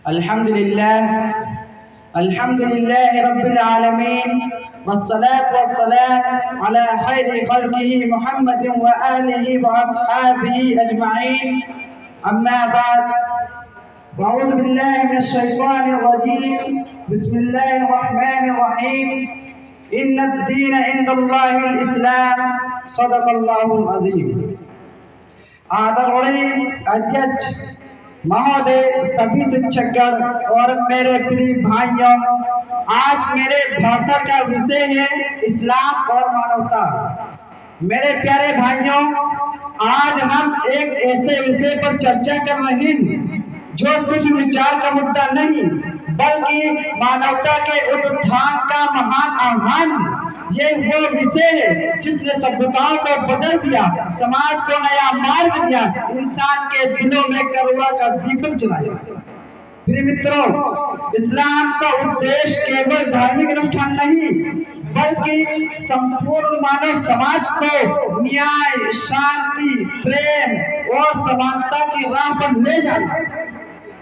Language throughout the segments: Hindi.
अल्हम्दुलिल्लाह अल्हम्दुलिल्लाह रब्बिल आलमीन वस्सलातु वस्सलाम अला खैरि खल्क़िही मुहम्मदिन व आलिही व अस्हाबिही अजमईन। अम्मा बाद, अऊज़ु बिल्लाहि मिनश शैतानिर रजीम। बिस्मिल्लाहिर रहमानिर रहीम। इन्नद-दीन इंदल्लाहिल इस्लाम। सदक़ल्लाहुल अज़ीम। आदरणीय अध्यक्ष महोदय, सभी शिक्षकगण और मेरे प्रिय भाइयों, आज मेरे भाषण का विषय है इस्लाम और मानवता। मेरे प्यारे भाइयों, आज हम एक ऐसे विषय पर चर्चा कर रहे हैं जो सिर्फ विचार का मुद्दा नहीं बल्कि मानवता के उत्थान का महान आह्वान है। ये वो विषय है जिसने सभ्यताओं को बदल दिया, समाज को नया मार्ग दिया, इंसान के दिलों में करुणा का दीपक जलाया। प्रिय मित्रों, इस्लाम का उद्देश्य केवल धार्मिक अनुष्ठान नहीं बल्कि संपूर्ण मानव समाज को न्याय, शांति, प्रेम और समानता की राह पर ले जाना।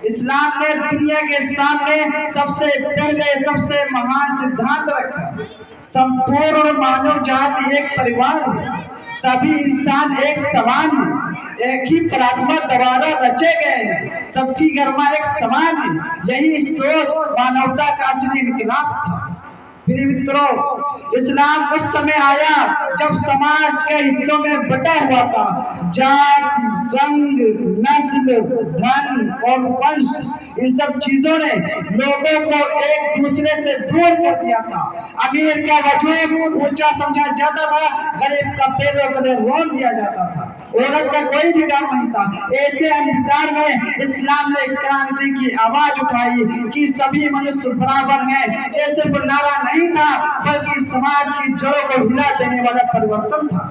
इस्लाम ने दुनिया के सामने सबसे पहले सबसे महान सिद्धांत रखा। संपूर्ण मानव जाति एक परिवार है, सभी इंसान एक समान है, एक ही परमात्मा द्वारा रचे गए हैं, सबकी गरिमा एक समान है। यही सोच मानवता का असली इनकलाब था। प्रिय मित्रों, इस्लाम उस समय आया जब समाज के हिस्सों में बटा हुआ था। जाति, रंग, नस्ल, धन और वंश, इन सब चीजों ने लोगों को एक दूसरे से दूर कर दिया था। अमीर का वजूद ऊंचा समझा जाता था, गरीब का पैरों तले रोल दिया जाता था, औरत का कोई अधिकार नहीं था। ऐसे अंधकार में इस्लाम ने क्रांति की आवाज उठाई कि सभी मनुष्य बराबर हैं। ये सिर्फ नारा नहीं था बल्कि समाज की जड़ों को हिला देने वाला परिवर्तन था।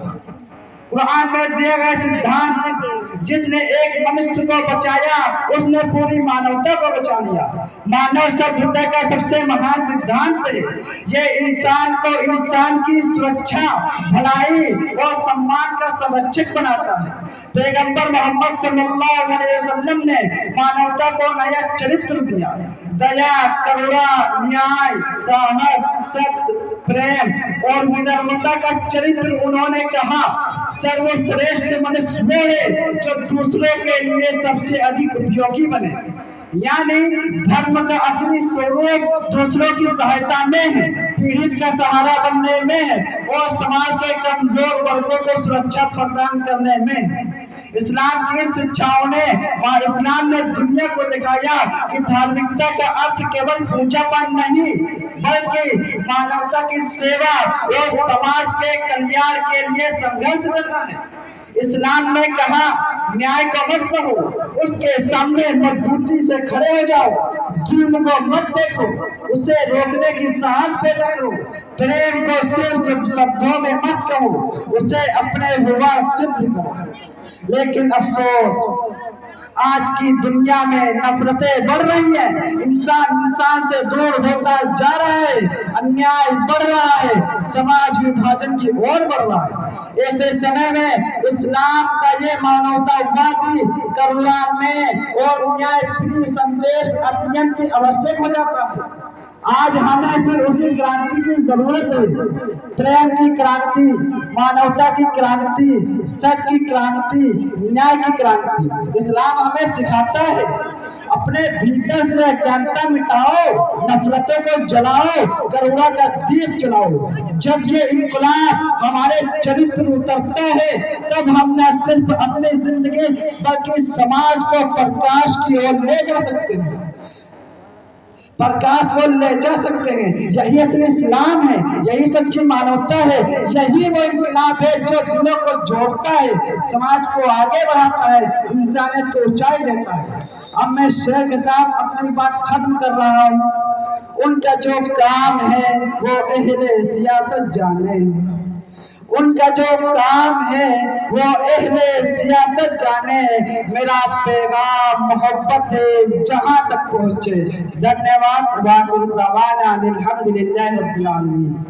कुरान में दिया गया सिद्धांत जिसने एक मनुष्य को बचाया, उसने पूरी मानवता को बचा लिया। मानव सभ्यता का सबसे महान सिद्धांत है। ये इंसान को इंसान की सुरक्षा, भलाई और सम्मान का संरक्षक बनाता है। पैगंबर मोहम्मद सल्लल्लाहु अलैहि वसल्लम ने मानवता को नया चरित्र दिया। दया, करुणा, न्याय, साहस, सत्य, प्रेम और विनम्रता का चरित्र उन्होंने कहा। सर्वश्रेष्ठ मनुष्य वो है जो दूसरों के लिए सबसे अधिक उपयोगी बने। यानी धर्म का असली स्वरूप दूसरों की सहायता में है, पीड़ित का सहारा बनने में है और समाज के कमजोर वर्गों को सुरक्षा प्रदान करने में है। इस्लाम की शिक्षाओं ने इस्लाम ने दुनिया को दिखाया कि धार्मिकता का अर्थ केवल पूजापाठ नहीं बल्कि मानवता की सेवा और समाज के कल्याण के लिए संघर्ष करना है। इस्लाम ने कहा, न्याय को मत सहो, उसके सामने मजबूती से खड़े हो जाओ, जुल्म को मत देखो, उसे रोकने की साहस पैदा करो, प्रेम को सिर्फ शब्दों में मत कहो, उसे अपने हुआ सिद्ध करो। लेकिन अफसोस, आज की दुनिया में नफरतें बढ़ रही हैं, इंसान से दूर होता जा रहा है, अन्याय बढ़ रहा है, समाज विभाजन की ओर बढ़ रहा है। ऐसे समय में इस्लाम का ये मानवतावादी, करुणा में और न्याय प्रिय संदेश अत्यंत आवश्यक हो जाता है। आज हमें फिर उसी क्रांति की जरूरत है। प्रेम की क्रांति, मानवता की क्रांति, सच की क्रांति, न्याय की क्रांति। इस्लाम हमें सिखाता है, अपने भीतर से अज्ञानता मिटाओ, नफरतों को जलाओ, करुणा का दीप जलाओ। जब ये इनकलाब हमारे चरित्र उतरता है तब हम न सिर्फ अपनी जिंदगी बल्कि समाज को प्रकाश की ओर ले जा सकते हैं, प्रकाश को ले जा सकते हैं। यही असली इस्लाम है, यही सच्ची मानवता है, यही वो इनकलाब है जो दिलों को जोड़ता है, समाज को आगे बढ़ाता है, इंसानियत को ऊंचाई देता है। अब मैं शेर के साथ अपनी बात खत्म कर रहा हूँ। उनका जो काम है वो अहले सियासत जाने, उनका जो काम है वो अहले सियासत जाने। मेरा पैगाम मोहब्बत है जहां तक पहुंचे। धन्यवाद। वाक़िअ दावाना अनिल हम्दुलिल्लाहि रब्बिल आलमीन।